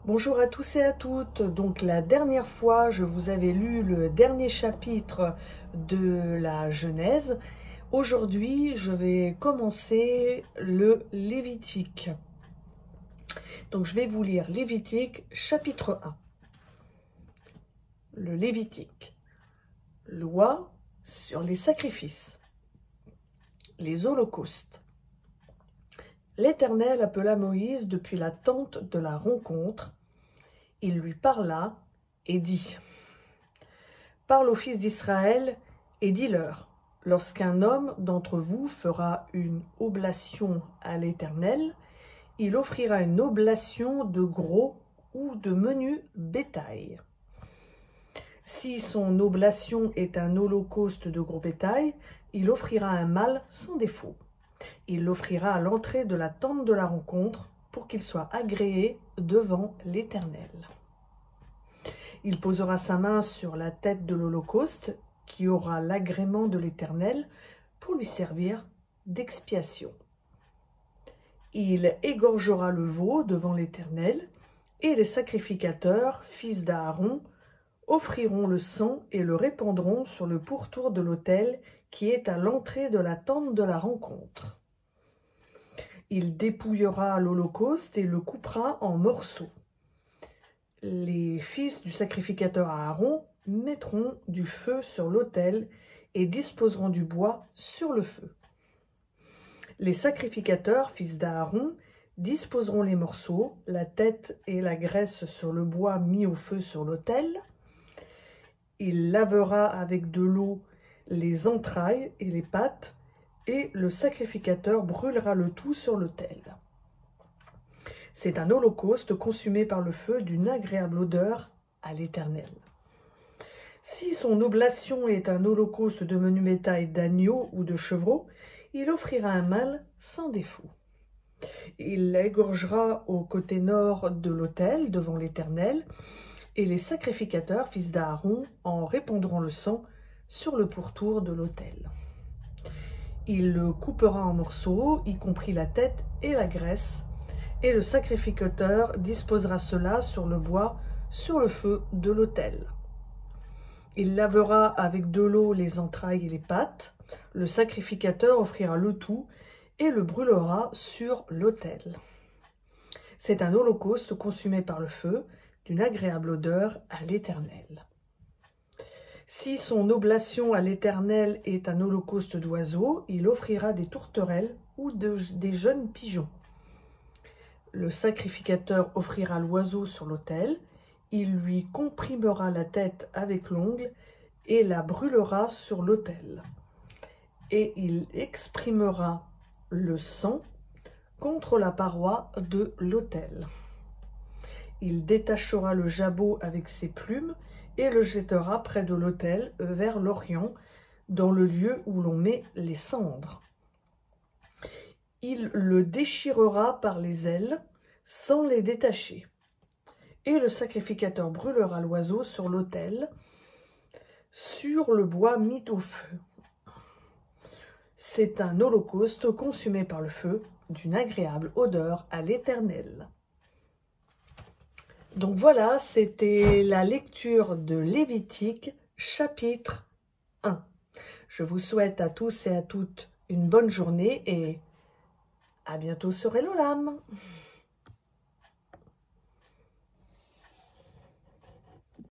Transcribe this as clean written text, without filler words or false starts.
Bonjour à tous et à toutes. Donc la dernière fois, je vous avais lu le dernier chapitre de la Genèse. Aujourd'hui, je vais commencer le Lévitique. Donc je vais vous lire Lévitique chapitre 1. Le Lévitique. Loi sur les sacrifices. Les holocaustes. L'Éternel appela Moïse depuis la tente de la rencontre. Il lui parla et dit: Parle aux fils d'Israël et dis-leur: lorsqu'un homme d'entre vous fera une oblation à l'Éternel, il offrira une oblation de gros ou de menu bétail. Si son oblation est un holocauste de gros bétail, il offrira un mâle sans défaut. Il l'offrira à l'entrée de la tente de la rencontre pour qu'il soit agréé devant l'Éternel. Il posera sa main sur la tête de l'holocauste, qui aura l'agrément de l'Éternel, pour lui servir d'expiation. Il égorgera le veau devant l'Éternel, et les sacrificateurs, fils d'Aaron, offriront le sang et le répandront sur le pourtour de l'autel qui est à l'entrée de la tente de la rencontre. Il dépouillera l'holocauste et le coupera en morceaux. Les fils du sacrificateur Aaron mettront du feu sur l'autel et disposeront du bois sur le feu. Les sacrificateurs, fils d'Aaron, disposeront les morceaux, la tête et la graisse sur le bois mis au feu sur l'autel. Il lavera avec de l'eau les entrailles et les pattes, et le sacrificateur brûlera le tout sur l'autel. C'est un holocauste consumé par le feu d'une agréable odeur à l'Éternel. Si son oblation est un holocauste de menu bétail d'agneau ou de chevreau, il offrira un mâle sans défaut. Il l'égorgera au côté nord de l'autel devant l'Éternel, et les sacrificateurs, fils d'Aaron, en répandront le sang sur le pourtour de l'autel. Il le coupera en morceaux, y compris la tête et la graisse, et le sacrificateur disposera cela sur le bois, sur le feu de l'autel. Il lavera avec de l'eau les entrailles et les pattes. Le sacrificateur offrira le tout et le brûlera sur l'autel. C'est un holocauste consumé par le feu, d'une agréable odeur à l'Éternel. Si son oblation à l'Éternel est un holocauste d'oiseaux, il offrira des tourterelles ou des jeunes pigeons. Le sacrificateur offrira l'oiseau sur l'autel, il lui comprimera la tête avec l'ongle et la brûlera sur l'autel. Et il exprimera le sang contre la paroi de l'autel. Il détachera le jabot avec ses plumes et le jettera près de l'autel vers l'orient, dans le lieu où l'on met les cendres. Il le déchirera par les ailes sans les détacher. Et le sacrificateur brûlera l'oiseau sur l'autel, sur le bois mis au feu. C'est un holocauste consumé par le feu, d'une agréable odeur à l'Éternel. Donc voilà, c'était la lecture de Lévitique, chapitre 1. Je vous souhaite à tous et à toutes une bonne journée et à bientôt sur Hello Lam.